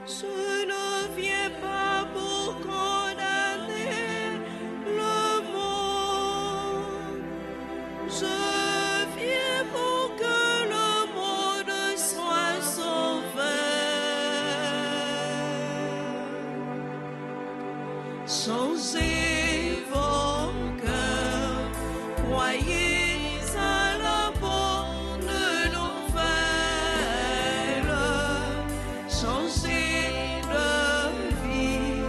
Je ne viens pas pour condamner le monde. Je viens pour que le monde soit sauvé. Changez vos cœurs, croyez à la bonne nouvelle. Changez de vie,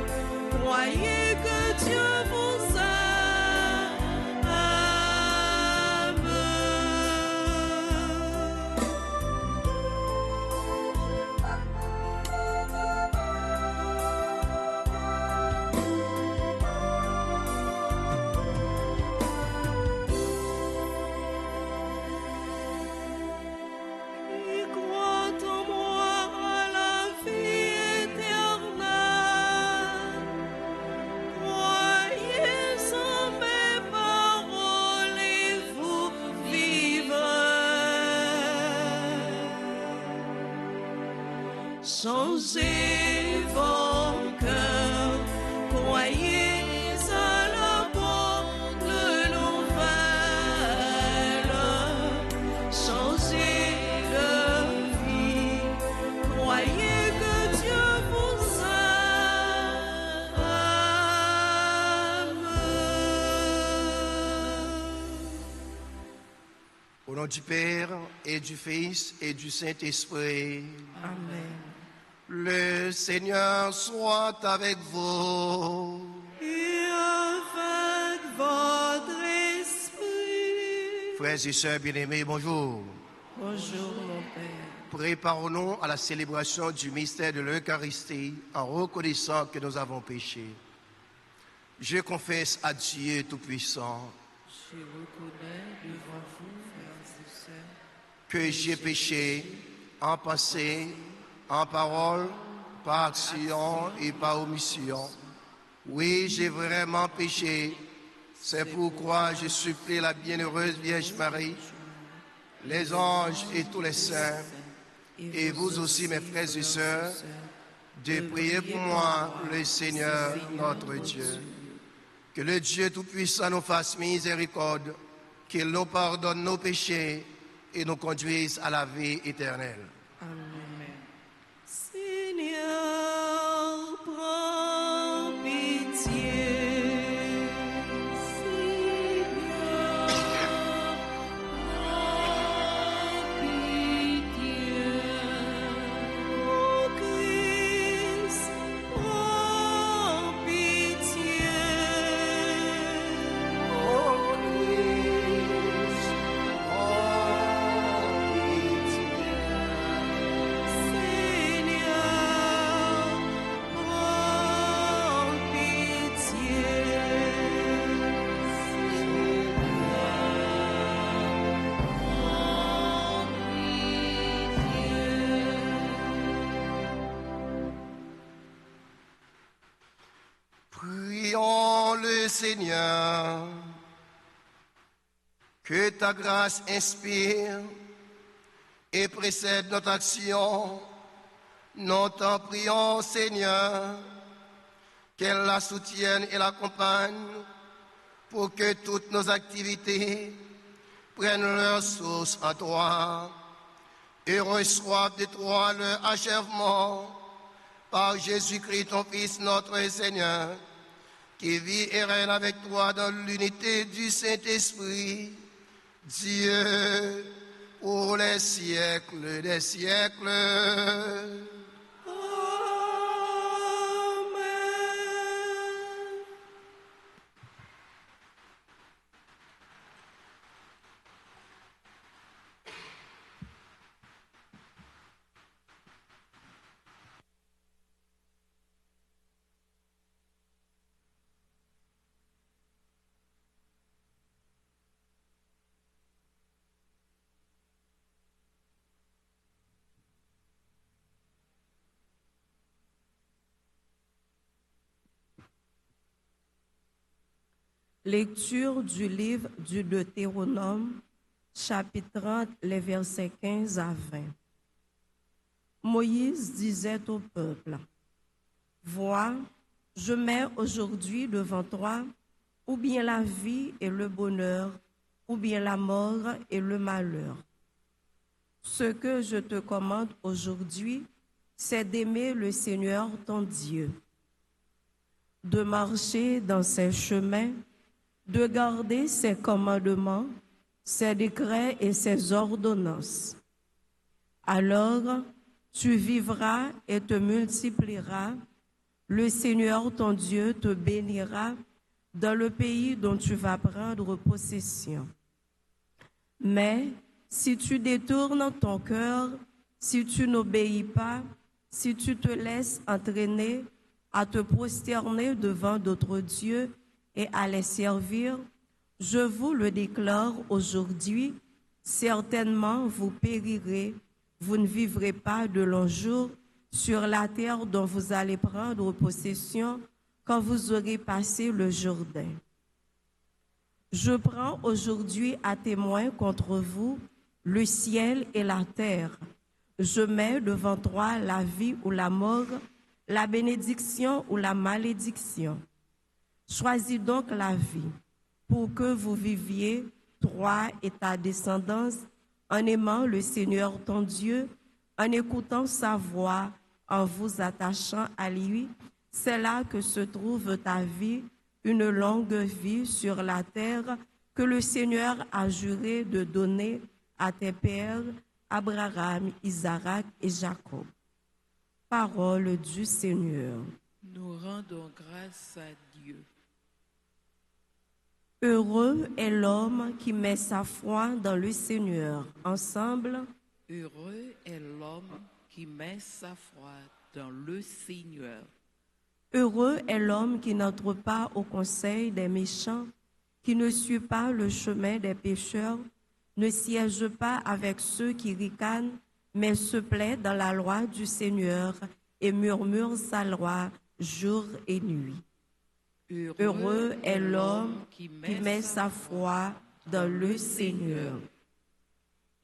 croyez que Dieu vous aime. Qui croit en moi à la vie éternelle, croyez en mes paroles et vous vivrez. Changez vos cœurs, croyez à la bonne nouvelle. Changez de vie, croyez que Dieu vous aime. Au nom du Père et du Fils et du Saint-Esprit, Amen. le Seigneur soit avec vous. Et avec votre esprit. Frères et sœurs bien-aimés, bonjour. Bonjour mon Père. Préparons-nous à la célébration du mystère de l'Eucharistie en reconnaissant que nous avons péché. Je confesse à Dieu Tout-Puissant Je reconnais devant vous, frères et sœurs, que j'ai péché en pensée, en parole, par action et par omission. Oui, j'ai vraiment péché. C'est pourquoi je supplie la bienheureuse Vierge Marie, les anges et tous les saints, et vous aussi, mes frères et sœurs, de prier pour moi, le Seigneur, notre Dieu. Que le Dieu Tout-Puissant nous fasse miséricorde, qu'il nous pardonne nos péchés et nous conduise à la vie éternelle. Amen. Seigneur, prends pitié. Seigneur, prends pitié. Ô Christ, prends pitié. Oh Christ, oh pitié. Seigneur, prends pitié. Prions le Seigneur. Que ta grâce inspire et précède notre action. Nous t'en prions, Seigneur, qu'elle la soutienne et l'accompagne pour que toutes nos activités prennent leur source en toi et reçoivent de toi leur achèvement par Jésus-Christ, ton Fils, notre Seigneur, qui vit et règne avec toi dans l'unité du Saint-Esprit, Dieu, pour les siècles des siècles. Amen. Lecture du livre du Deutéronome, chapitre 30, les versets 15 à 20. Moïse disait au peuple, « Vois, je mets aujourd'hui devant toi ou bien la vie et le bonheur, ou bien la mort et le malheur. Ce que je te commande aujourd'hui, c'est d'aimer le Seigneur ton Dieu, de marcher dans ses chemins, de garder ses commandements, ses décrets et ses ordonnances. Alors, tu vivras et te multiplieras. Le Seigneur ton Dieu te bénira dans le pays dont tu vas prendre possession. Mais si tu détournes ton cœur, si tu n'obéis pas, si tu te laisses entraîner à te prosterner devant d'autres dieux et à les servir, je vous le déclare aujourd'hui, certainement vous périrez, vous ne vivrez pas de longs jours sur la terre dont vous allez prendre possession quand vous aurez passé le Jourdain. Je prends aujourd'hui à témoin contre vous le ciel et la terre. Je mets devant toi la vie ou la mort, la bénédiction ou la malédiction. Choisis donc la vie pour que vous viviez, toi et ta descendance, en aimant le Seigneur ton Dieu, en écoutant sa voix, en vous attachant à lui. C'est là que se trouve ta vie, une longue vie sur la terre que le Seigneur a juré de donner à tes pères, Abraham, Isaac et Jacob. Parole du Seigneur. Nous rendons grâce à Dieu. Heureux est l'homme qui met sa foi dans le Seigneur. Ensemble, Heureux est l'homme qui met sa foi dans le Seigneur. heureux est l'homme qui n'entre pas au conseil des méchants, qui ne suit pas le chemin des pécheurs, ne siège pas avec ceux qui ricanent, mais se plaît dans la loi du Seigneur et murmure sa loi jour et nuit. Heureux est l'homme qui met sa foi dans le Seigneur.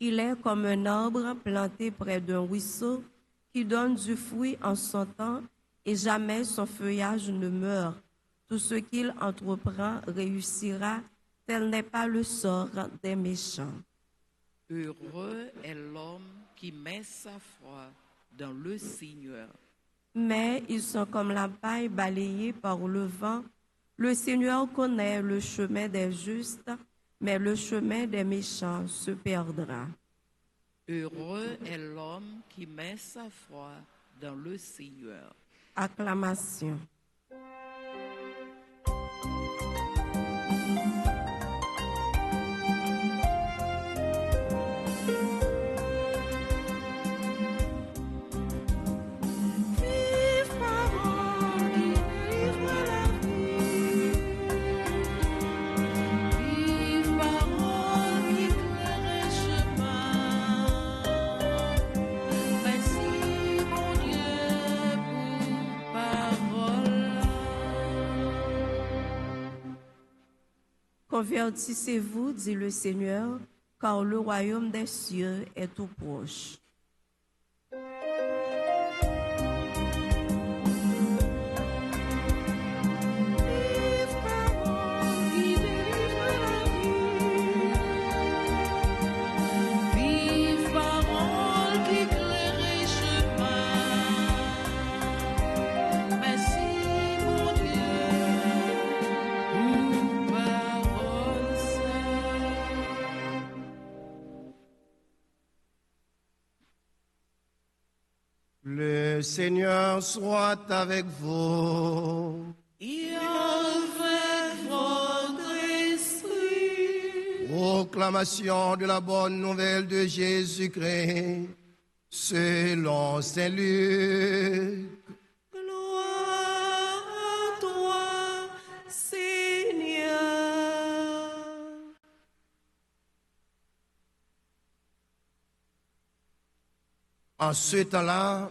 Il est comme un arbre planté près d'un ruisseau qui donne du fruit en son temps et jamais son feuillage ne meurt. Tout ce qu'il entreprend réussira, tel n'est pas le sort des méchants. Heureux est l'homme qui met sa foi dans le Seigneur. Mais ils sont comme la paille balayée par le vent. Le Seigneur connaît le chemin des justes, mais le chemin des méchants se perdra. Heureux est l'homme qui met sa foi dans le Seigneur. Acclamation. Vive parole qui délivre la vie. Vive parole qui éclaire le chemin. Merci mon Dieu pour parole. Convertissez-vous, dit le Seigneur, car le royaume des cieux est tout proche. Vive parole qui délivre la vie. Vive parole qui éclaire le chemin. Merci mon Dieu pour parole sainte. Le Seigneur soit avec vous. Et avec votre esprit. Proclamation de la bonne nouvelle de Jésus-Christ selon Saint Luc. Gloire à toi, Seigneur. En ce temps-là,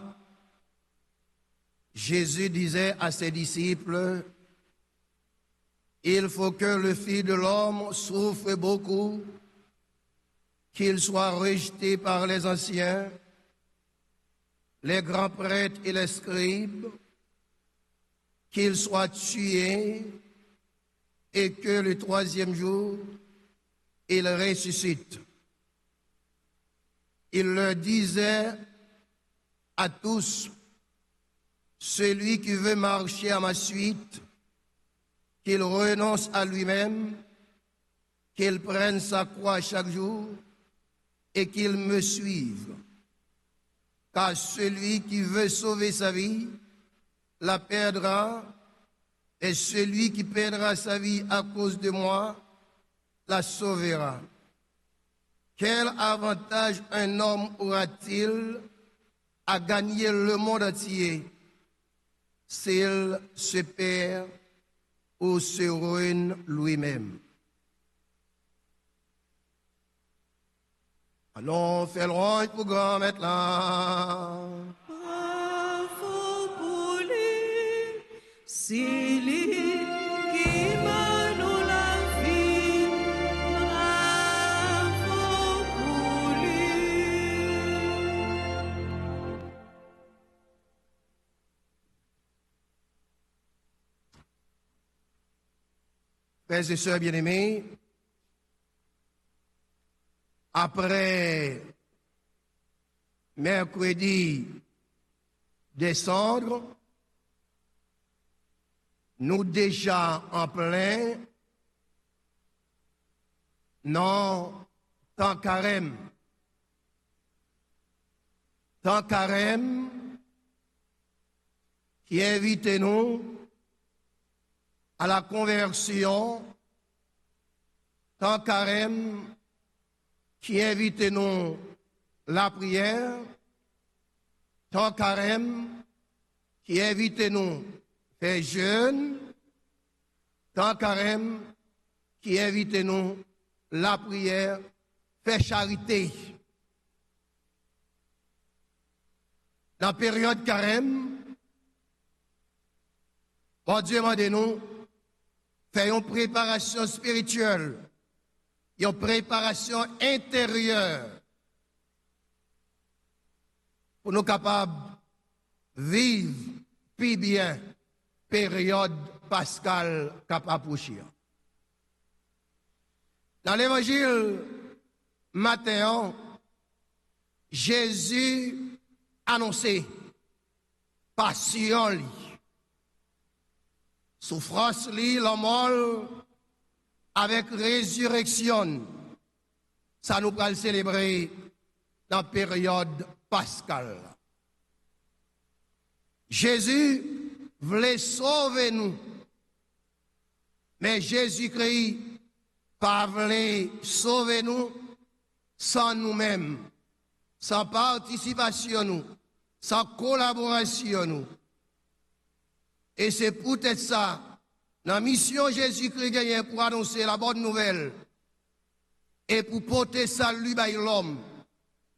Jésus disait à ses disciples, « Il faut que le Fils de l'homme souffre beaucoup, qu'il soit rejeté par les anciens, les grands prêtres et les scribes, qu'il soit tué et que le troisième jour, il ressuscite. Il leur disait à tous, celui qui veut marcher à ma suite, qu'il renonce à lui-même, qu'il prenne sa croix chaque jour et qu'il me suive. Car celui qui veut sauver sa vie la perdra, et celui qui perdra sa vie à cause de moi la sauvera. Quel avantage un homme aura-t-il à gagner le monde entier s'il se perd ou se ruine lui-même? Allons faire le rang pour grand maintenant. Bravo pour lui, c'est lui qui m'a donné la vie. Bravo pour lui. Frères et sœurs bien-aimés, après mercredi des cendres, nous déjà en plein non temps carême. Temps carême qui invite nous à la conversion, temps carême qui invite nous la prière, temps carême qui invite nous faire jeûne, temps carême qui invite nous la prière, faire charité. Dans la période carême, bon Dieu m'a dit nous, faire une préparation spirituelle, une préparation intérieure pour nous capables de vivre plus bien période pascale capable approcher. Dans l'évangile Matthieu, Jésus annoncé passion, souffrance, la mort, avec résurrection. Ça nous va le célébrer dans la période pascale. Jésus voulait sauver nous, mais Jésus-Christ pas voulait sauver nous sans nous-mêmes, sans participation nous, sans collaboration nous. Et c'est peut-être ça, la mission Jésus-Christ gagne pour annoncer la bonne nouvelle et pour porter salut à l'homme,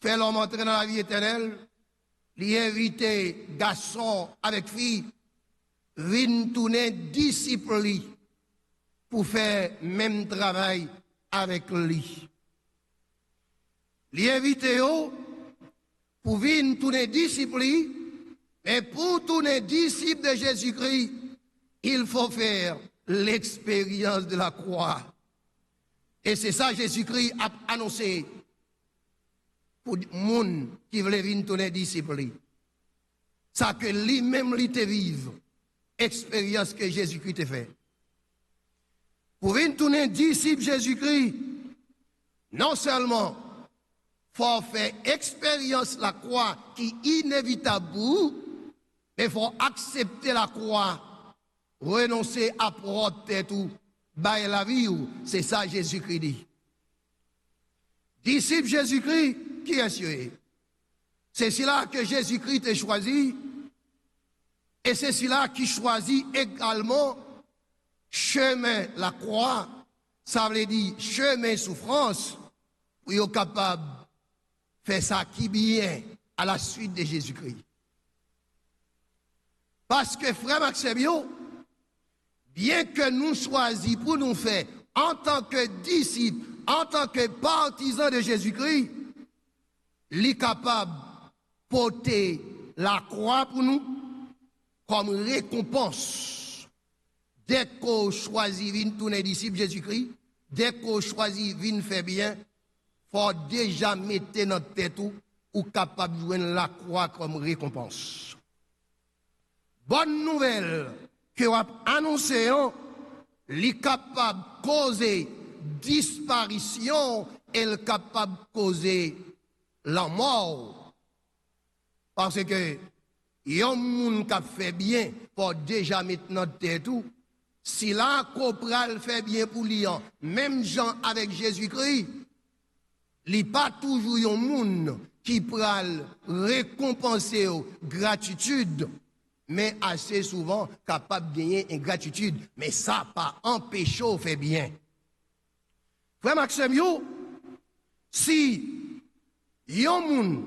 faire l'homme entrer dans la vie éternelle, lui inviter garçon avec fille, venir tourner disciple pour faire même travail avec lui. Lui inviter pour venir tourner disciple, mais pour tourner disciple de Jésus-Christ, il faut faire l'expérience de la croix. Et c'est ça Jésus-Christ a annoncé pour les gens qui veulent venir tourner disciple. Ça que lui-même lui te vive, expérience que Jésus-Christ te fait. Pour venir tourner disciple Jésus-Christ, non seulement faut faire expérience la croix qui est inévitable, mais il faut accepter la croix, renoncer à porter tout, bailler la vie. C'est ça Jésus-Christ dit. Disciple Jésus-Christ, qui est-ce? C'est cela que Jésus-Christ a choisi, et c'est cela qui choisit également chemin la croix, ça veut dire chemin souffrance, pour être capable de faire ça qui bien à la suite de Jésus-Christ. Parce que frère Maxime, bien que nous choisissions pour nous faire en tant que disciples, en tant que partisans de Jésus-Christ, il est capable de porter la croix pour nous comme récompense. Dès qu'on choisit de tourner disciple Jésus-Christ, dès qu'on choisit de faire bien, il faut déjà mettre notre tête ou capable de jouer la croix comme récompense. Bonne nouvelle que vous annoncé, est capable de causer disparition et capable de causer la mort. Parce que il y a un monde qui fait bien pour déjà mettre notre tête tout. Si là, Copral fait bien pour lui, même Jean avec Jésus-Christ, il n'y a pas toujours un monde qui peut récompenser gratitude, mais assez souvent capable de gagner une gratitude. Mais ça pas empêché de faire bien. Frère Maxime, si il y a un monde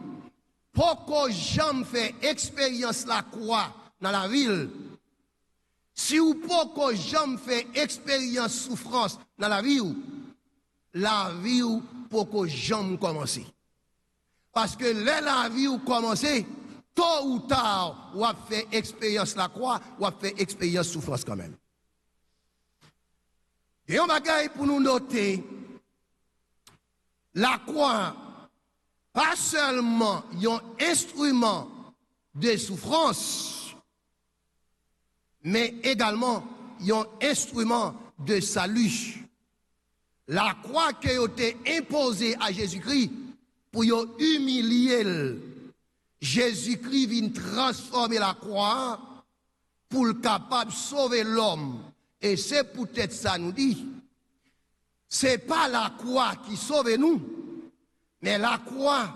pour que jamais fait expérience la croix dans la ville, si ou pour que jamais fait expérience souffrance dans la vie pour que jamais commencer. Parce que la vie ou commencer, tôt ou tard, ou a fait expérience la croix, ou a fait expérience souffrance quand même. Et un bagage pour nous noter, la croix, pas seulement un instrument de souffrance, mais également un instrument de salut. La croix qui a été imposée à Jésus-Christ pour humilier Jésus-Christ vient transformer la croix pour le capable de sauver l'homme. Et c'est peut-être ça nous dit. C'est pas la croix qui sauve nous, mais la croix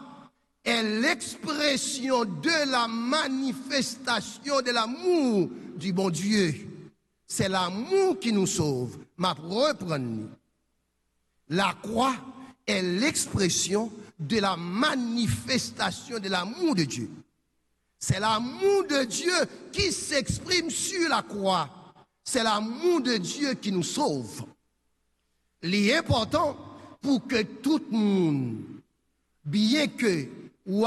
est l'expression de la manifestation de l'amour du bon Dieu. C'est l'amour qui nous sauve. Ma reprendre. La croix est l'expression de la manifestation de l'amour de Dieu. C'est l'amour de Dieu qui s'exprime sur la croix. C'est l'amour de Dieu qui nous sauve. L'important pour que tout le monde, bien que ou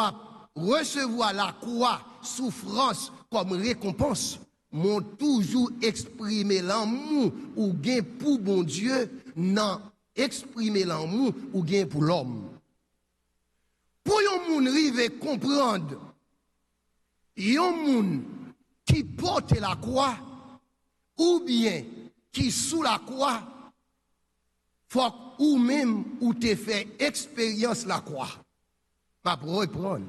recevoir la croix, souffrance comme récompense, m'ont toujours exprimé l'amour ou gain pour bon Dieu, non exprimer l'amour ou gain pour l'homme. Pour un monde arriver à comprendre, il y a un monde qui porte la croix ou bien qui sous la croix, faut ou même ou te fait expérience la croix. Ma reprendre.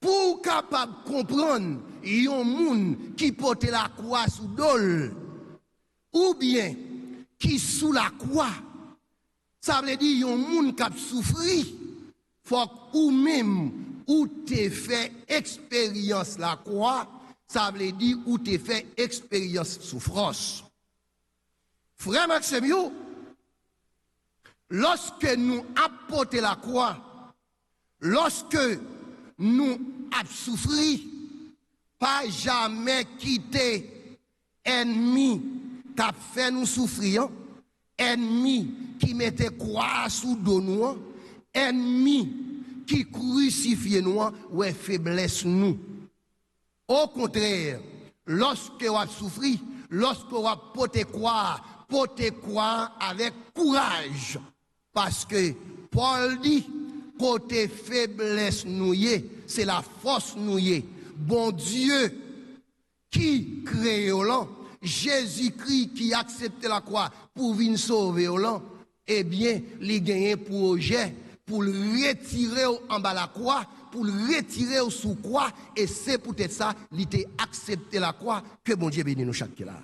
Pour capable comprendre, il y a un monde qui porte la croix sous dol ou bien qui sous la croix. Ça veut dire qu'il y a un monde qui a souffert. Faut ou même ou te fait expérience la croix, ça veut dire ou te fait expérience souffrance. Frère Maxime, lorsque nous apportons la croix, lorsque nous avons souffert, pas jamais quitter ennemi qui a fait nous souffrir, ennemi qui mettait croix sous dos nous, ennemi qui crucifie nous ou est faiblesse nous. Au contraire, lorsque vous avez souffert, lorsque vous avez porté croix avec courage. Parce que Paul dit, côté faiblesse nouée, c'est la force nouée. Bon Dieu qui crée l'homme, Jésus-Christ qui accepte la croix pour venir sauver l'homme, eh bien, il gagne pour objet, pour le retirer en bas la croix, pour le retirer sous croix, et c'est peut-être ça, il a accepté la croix, que bon Dieu bénisse nous chaque là.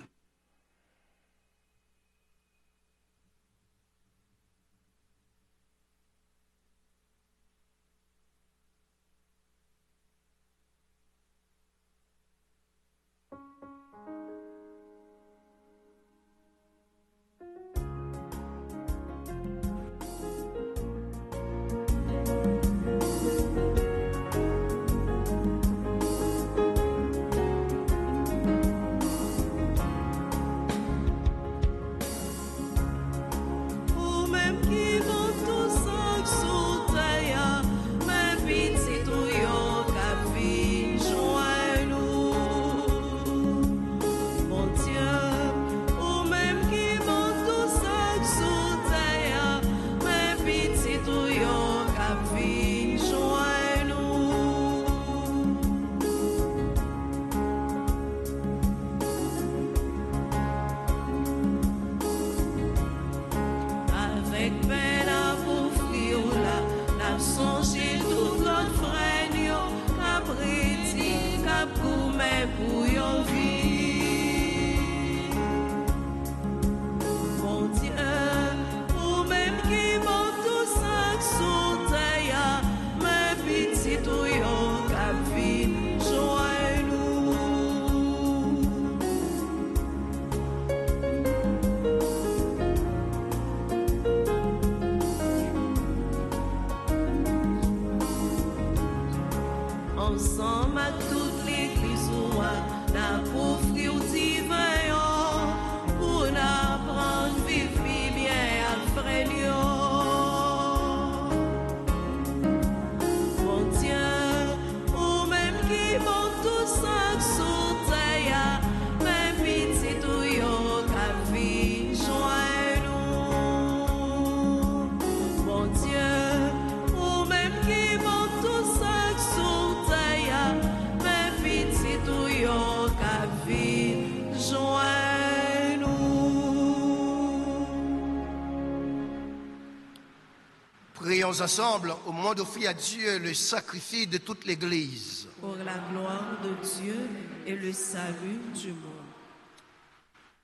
prions ensemble au moment d'offrir à Dieu le sacrifice de toute l'Église. Pour la gloire de Dieu et le salut du monde.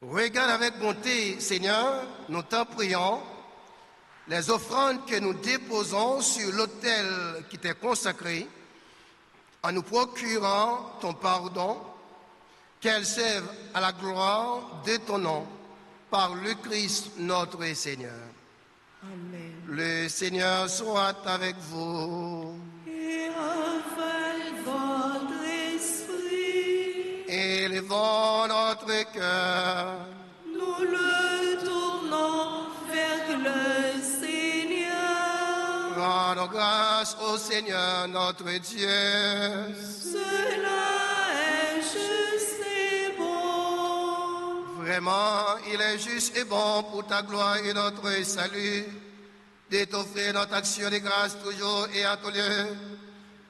Regarde avec bonté, Seigneur, nous t'en prions, les offrandes que nous déposons sur l'autel qui t'est consacré, en nous procurant ton pardon, qu'elles servent à la gloire de ton nom, par le Christ notre Seigneur. Amen. Le Seigneur soit avec vous. Et avec votre esprit, Élevons notre cœur. nous le tournons vers le Seigneur. Rendons grâce au Seigneur notre Dieu. Cela est juste et bon. Vraiment, il est juste et bon pour ta gloire et notre salut de t'offrir notre action de grâce toujours et à tout lieu.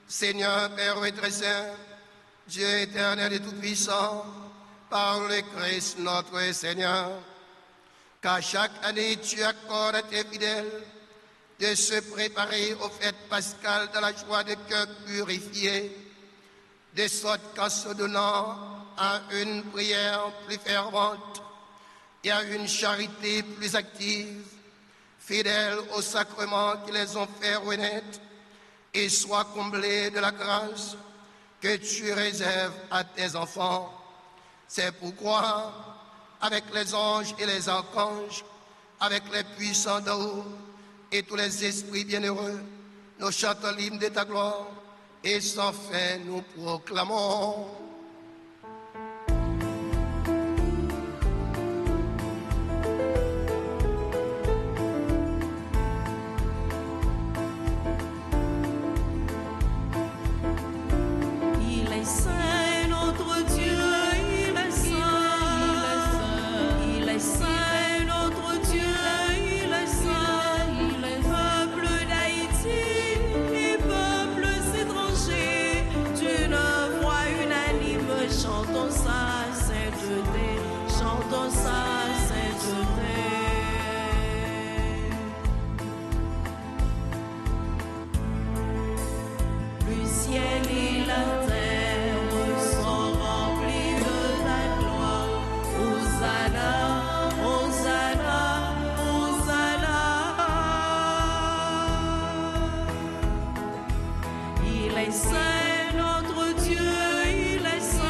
Seigneur, Père et très saint, Dieu éternel et tout-puissant, par le Christ notre Seigneur, qu'à chaque année tu accordes à tes fidèles de se préparer aux fêtes pascales dans la joie de cœur purifié, de sorte qu'en se donnant à une prière plus fervente et à une charité plus active, fidèles aux sacrements qui les ont fait renaître, et soient comblés de la grâce que tu réserves à tes enfants. C'est pourquoi, avec les anges et les archanges, avec les puissants d'en haut et tous les esprits bienheureux, nous chantons l'hymne de ta gloire et sans fin nous proclamons. Il est saint, notre Dieu, il est saint. Il est saint, notre Dieu, il est saint. Peuple d'Haïti et peuples étrangers, d'une voix unanime, chantons sa sainteté, chantons sa sainteté. Le ciel et la terre sont remplis de ta gloire. Hosanna, Hosanna, Hosanna. Il est saint, notre Dieu, il est saint.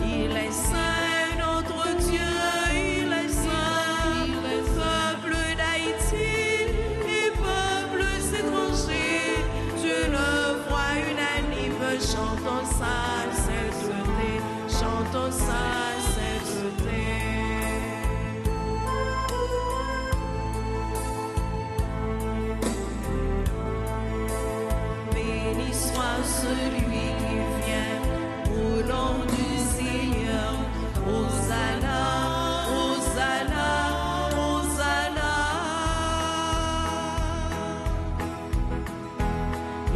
Il est saint, notre Dieu, il est saint. Peuple d'Haïti et peuples étrangers, d'une voix unanime, chantons sa sainteté, chantons sa sainteté. Béni soit celui qui vient au nom du Seigneur. Hosanna, Hosanna, Hosanna.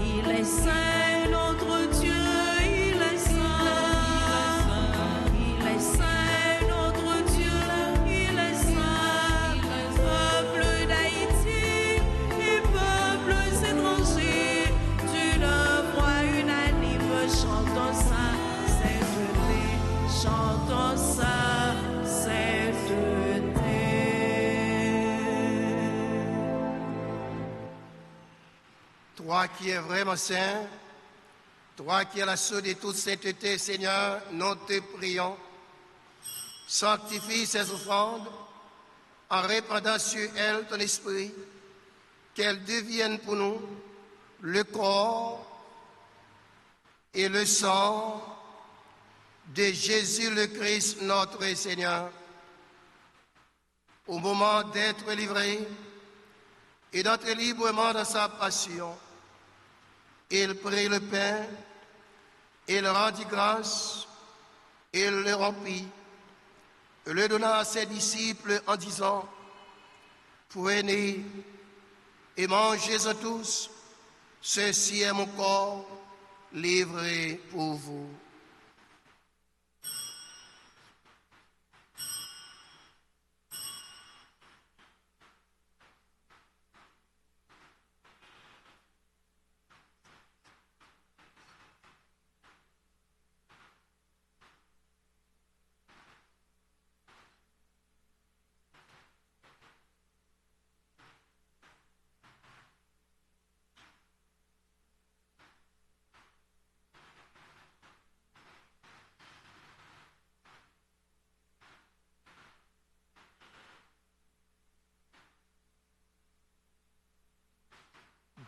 Il est saint, notre Dieu, il est saint. Il est saint, notre Dieu, il est saint. Peuple d'Haïti et peuples étrangers, d'une voix unanime, chantons sa sainteté, chantons sa sainteté. Toi qui es vraiment saint, toi qui es la source de toute sainteté, Seigneur, nous te prions. Sanctifie ces offrandes en répandant sur elles ton esprit, qu'elles deviennent pour nous le corps et le sang de Jésus le Christ, notre Seigneur. Au moment d'être livré et d'entrer librement dans sa passion, il prit le pain, il rendit grâce, il le rompit, et le donna à ses disciples en disant, prenez et mangez-en tous, ceci est mon corps livré pour vous.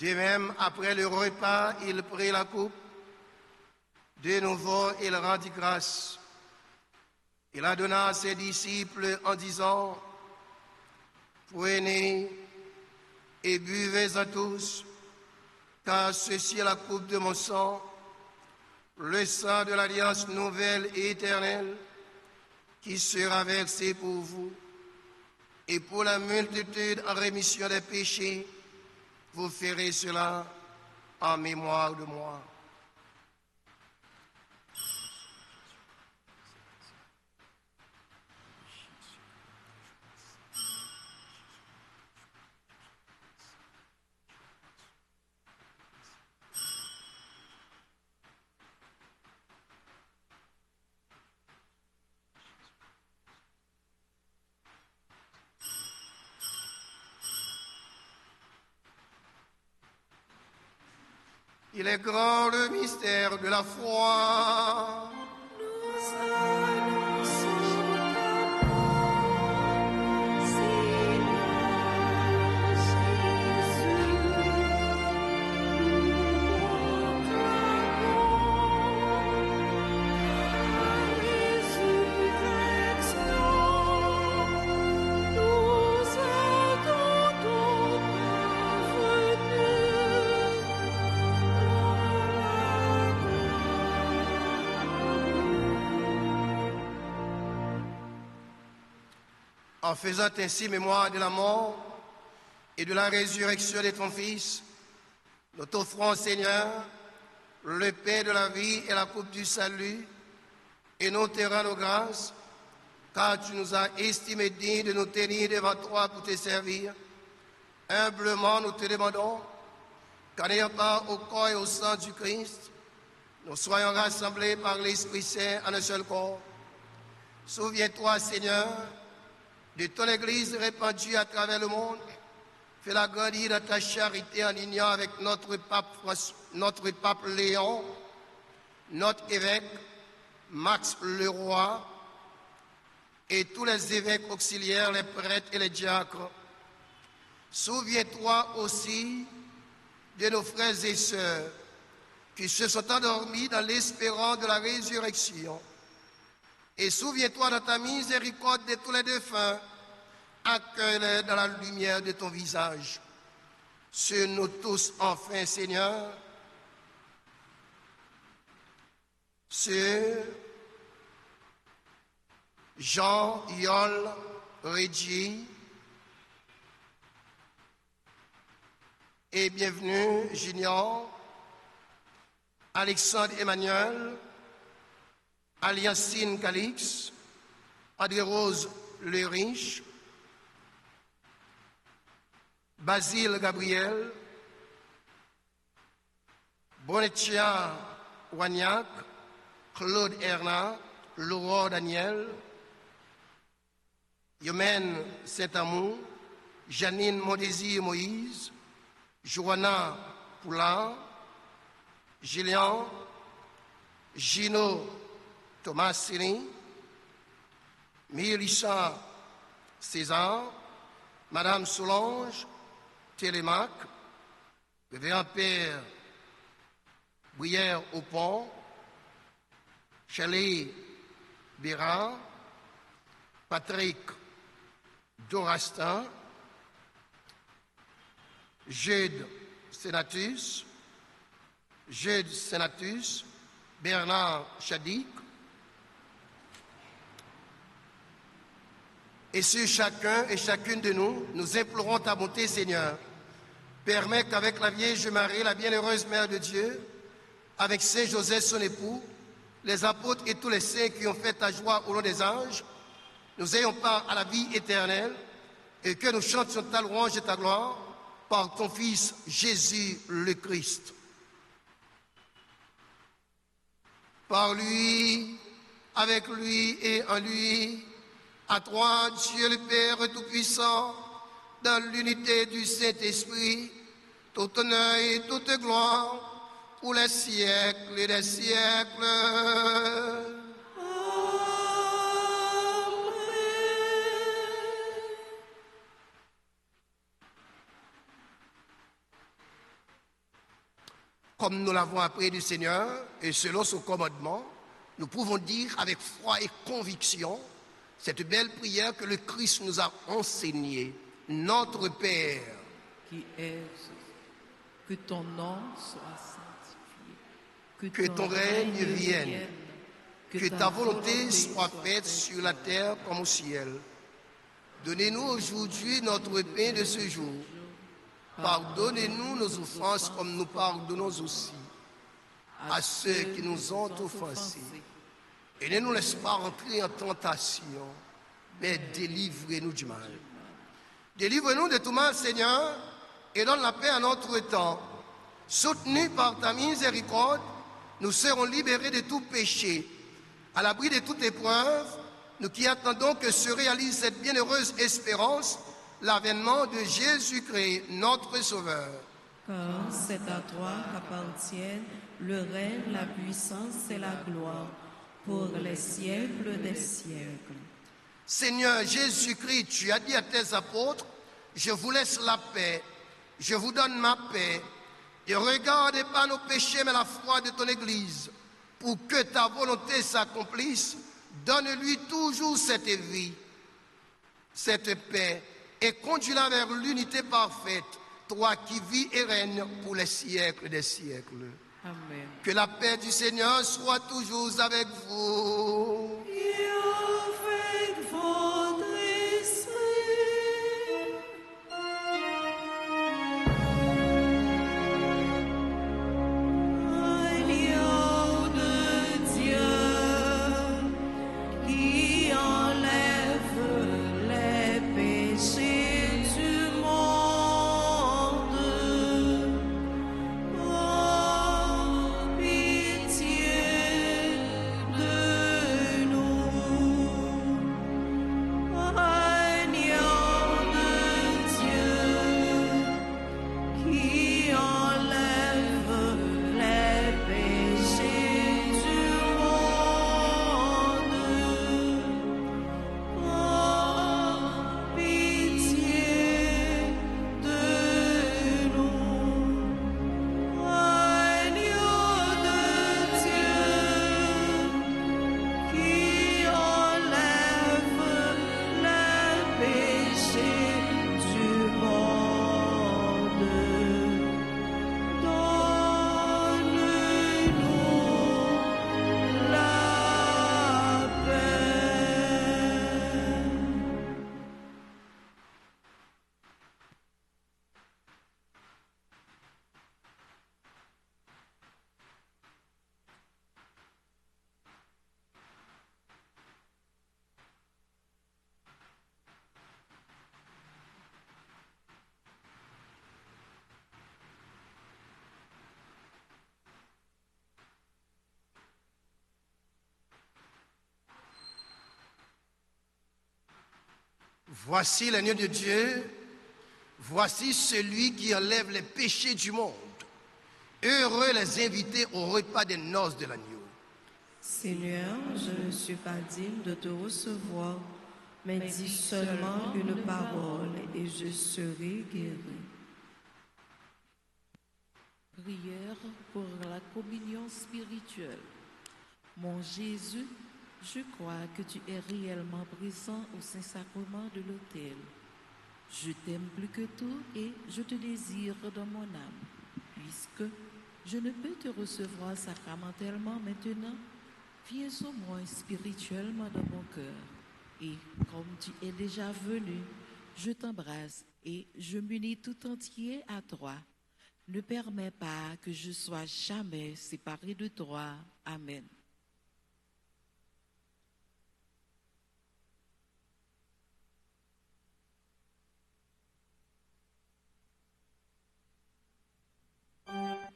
De même, après le repas, il prit la coupe. De nouveau, il rendit grâce. Il la donna à ses disciples en disant, « Prenez et buvez-en tous, car ceci est la coupe de mon sang, le sang de l'alliance nouvelle et éternelle, qui sera versé pour vous et pour la multitude en rémission des péchés. Vous ferez cela en mémoire de moi. » Il est grand le mystère de la foi. En faisant ainsi mémoire de la mort et de la résurrection de ton Fils, nous t'offrons, Seigneur, le pain de la vie et la coupe du salut, et nous te rendons grâce, car tu nous as estimés dignes de nous tenir devant toi pour te servir. Humblement, nous te demandons qu'en ayant part au corps et au sang du Christ, nous soyons rassemblés par l'Esprit Saint en un seul corps. Souviens-toi, Seigneur, de ton Église répandue à travers le monde. Fais-la grandir dans ta charité en union avec notre pape Léon, notre évêque Max Leroy et tous les évêques auxiliaires, les prêtres et les diacres. Souviens-toi aussi de nos frères et sœurs qui se sont endormis dans l'espérance de la résurrection. Et souviens-toi dans ta miséricorde de tous les défunts, accueille-les dans la lumière de ton visage. Sur nous tous, enfin, Seigneur, sur Jean Yol Reggie et bienvenue Junior, Alexandre Emmanuel, Aliancine Calix, Adré-Rose Le Riche, Basile Gabriel, Bonetia Wagnac, Claude Herna, Laurent Daniel, Yomène Saint-Amour, Janine Mondésir Moïse, Joanna Poulin, Gillian, Gino Thomas Sini, Mélissa César, Madame Solange Télémac, Révérend Père Brière au Pont, Chalet Bérard, Patrick Dorastin, Jude Sénatus, Bernard Chadik, et sur chacun et chacune de nous, nous implorons ta bonté, Seigneur. Permets qu'avec la Vierge Marie, la bienheureuse Mère de Dieu, avec Saint Joseph, son époux, les apôtres et tous les saints qui ont fait ta joie au nom des anges, nous ayons part à la vie éternelle et que nous chantions ta louange et ta gloire par ton Fils Jésus le Christ. Par lui, avec lui et en lui, à toi, Dieu le Père Tout-Puissant, dans l'unité du Saint-Esprit, tout honneur et toute gloire, pour les siècles et des siècles. Comme nous l'avons appris du Seigneur et selon son commandement, nous pouvons dire avec foi et conviction cette belle prière que le Christ nous a enseignée. Notre Père, qui est, que ton nom soit sanctifié, que ton règne vienne, que ta volonté soit faite sur la terre comme au ciel. Donnez-nous aujourd'hui notre pain de ce jour. Pardonnez-nous nos offenses comme nous pardonnons aussi à ceux qui nous ont offensés. Et ne nous laisse pas rentrer en tentation, mais délivrez-nous du mal. Délivre-nous de tout mal, Seigneur, et donne la paix à notre temps. Soutenus par ta miséricorde, nous serons libérés de tout péché. À l'abri de toute épreuve, nous qui attendons que se réalise cette bienheureuse espérance, l'avènement de Jésus-Christ, notre Sauveur. Car c'est à toi qu'appartiennent le règne, la puissance et la gloire pour les siècles des siècles. Seigneur Jésus-Christ, tu as dit à tes apôtres, je vous laisse la paix, je vous donne ma paix. Ne regarde pas nos péchés, mais la foi de ton Église. Pour que ta volonté s'accomplisse, donne-lui toujours cette vie, cette paix, et conduis-la vers l'unité parfaite, toi qui vis et règnes pour les siècles des siècles. Amen. Que la paix du Seigneur soit toujours avec vous. Et avec votre esprit. Agneau de Dieu qui enlève les péchés du monde. Oh, pitié de nous. Agneau de Dieu qui enlève les péchés du monde. Oh, pitié de nous. Agneau de Dieu qui enlève les péchés du monde. Donne-nous la paix. Voici l'agneau de Dieu, voici celui qui enlève les péchés du monde. Heureux les invités au repas des noces de l'agneau. Seigneur, je ne suis pas digne de te recevoir, mais dis seulement une parole et je serai guéri. Prière pour la communion spirituelle. Mon Jésus, je crois que tu es réellement présent au Saint-Sacrement de l'autel. Je t'aime plus que tout et je te désire dans mon âme. Puisque je ne peux te recevoir sacramentellement maintenant, viens au moins spirituellement dans mon cœur. Et comme tu es déjà venu, je t'embrasse et je m'unis tout entier à toi. Ne permets pas que je sois jamais séparé de toi. Amen. Agneau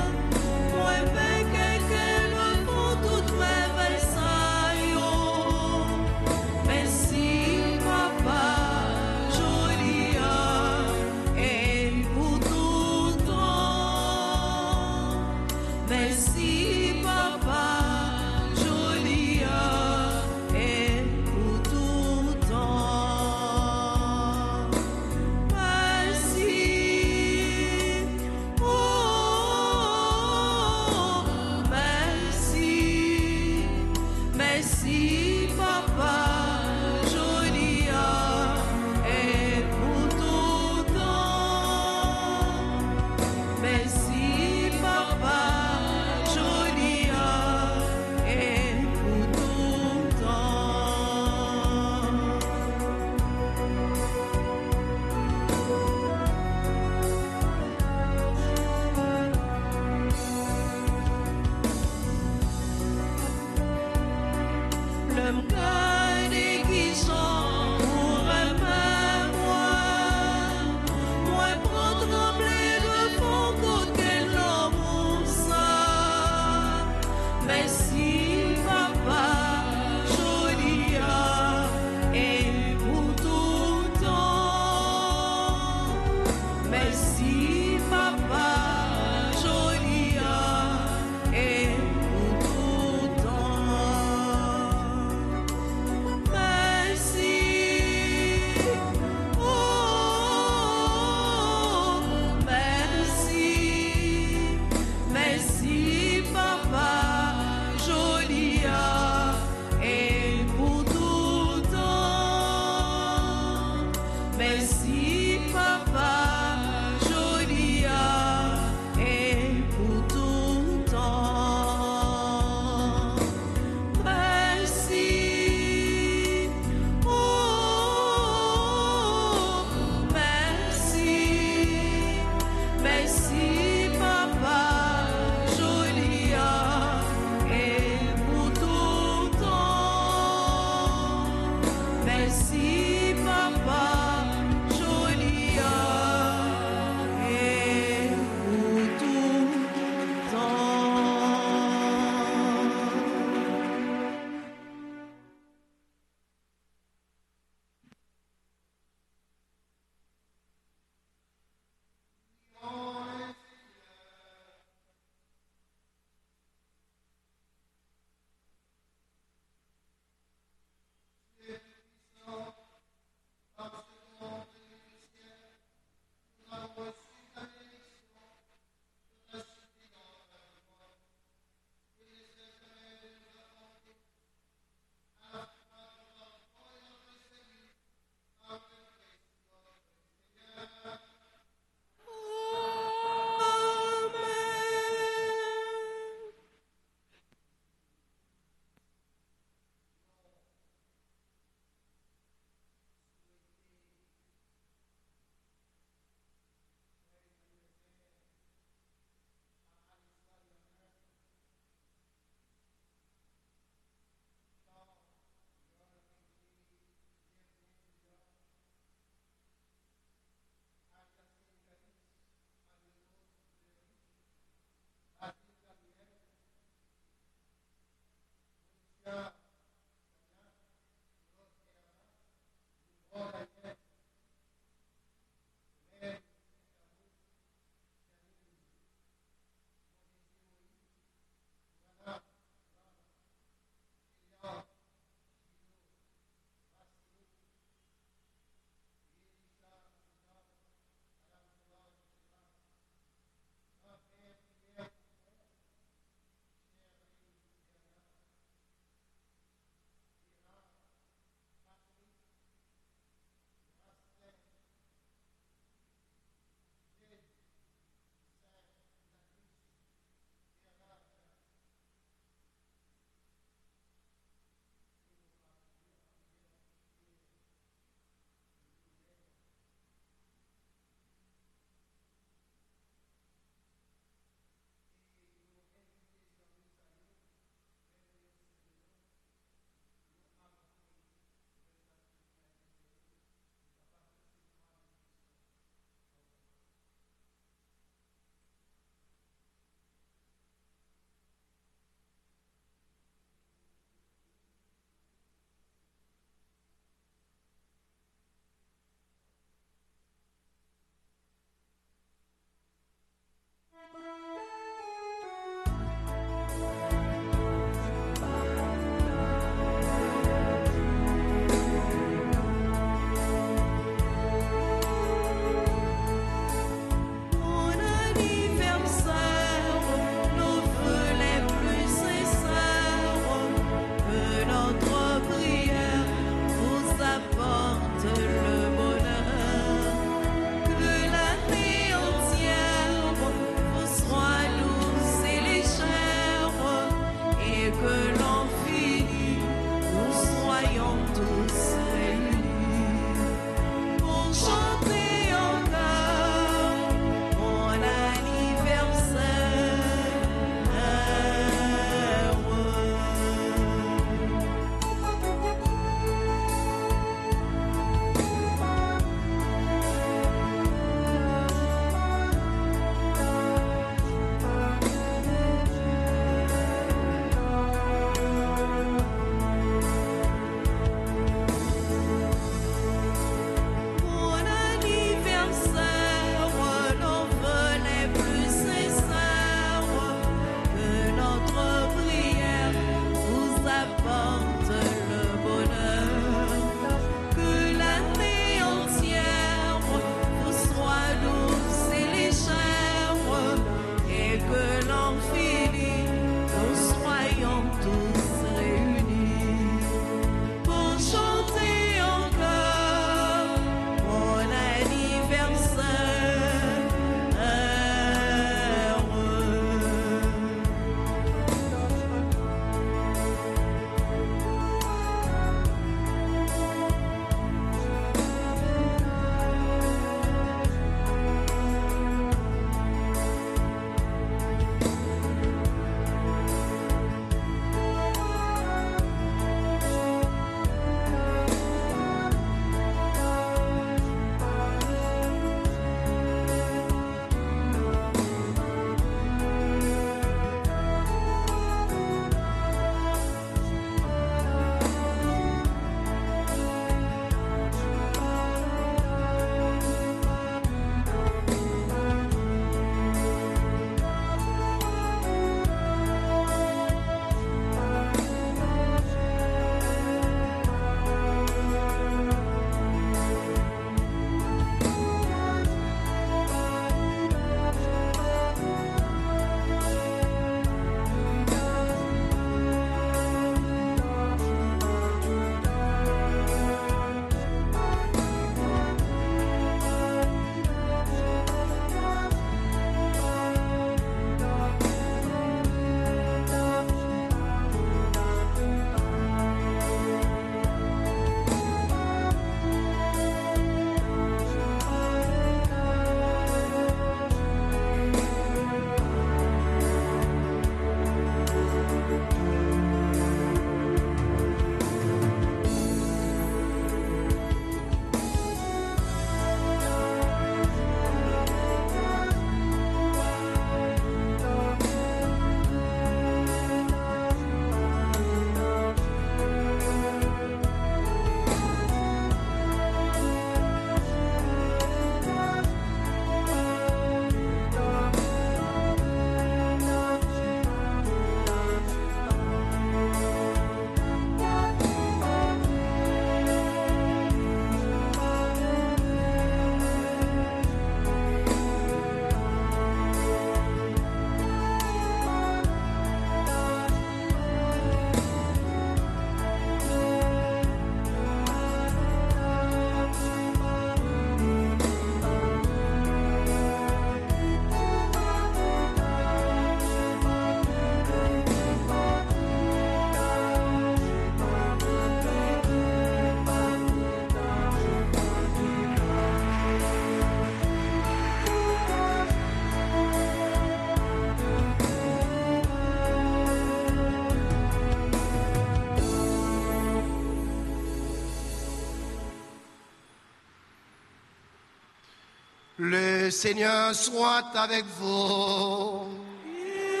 Le Seigneur soit avec vous. Et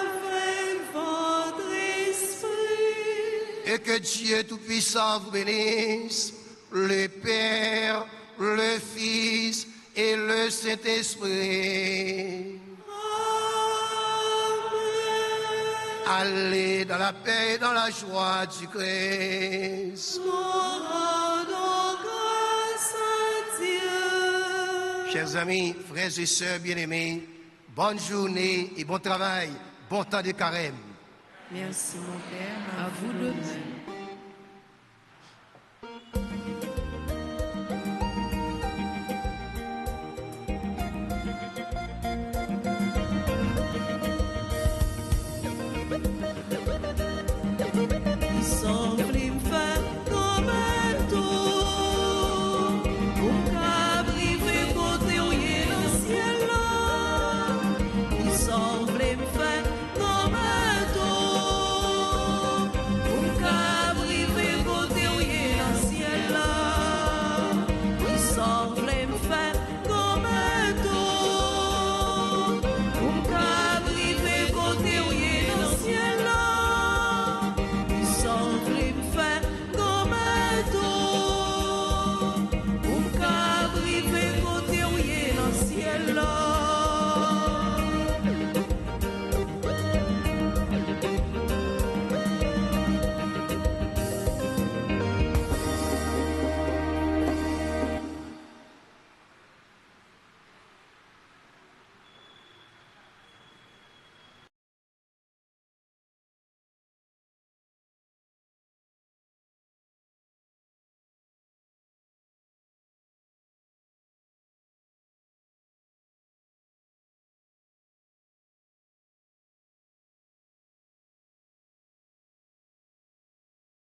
avec votre esprit. Et que Dieu Tout-Puissant vous bénisse, le Père, le Fils et le Saint-Esprit. Allez dans la paix et dans la joie du Christ. Rendons grâce à Dieu. Chers amis, frères et sœurs bien-aimés, bonne journée et bon travail, bon temps de carême. Merci mon Père. À vous de même.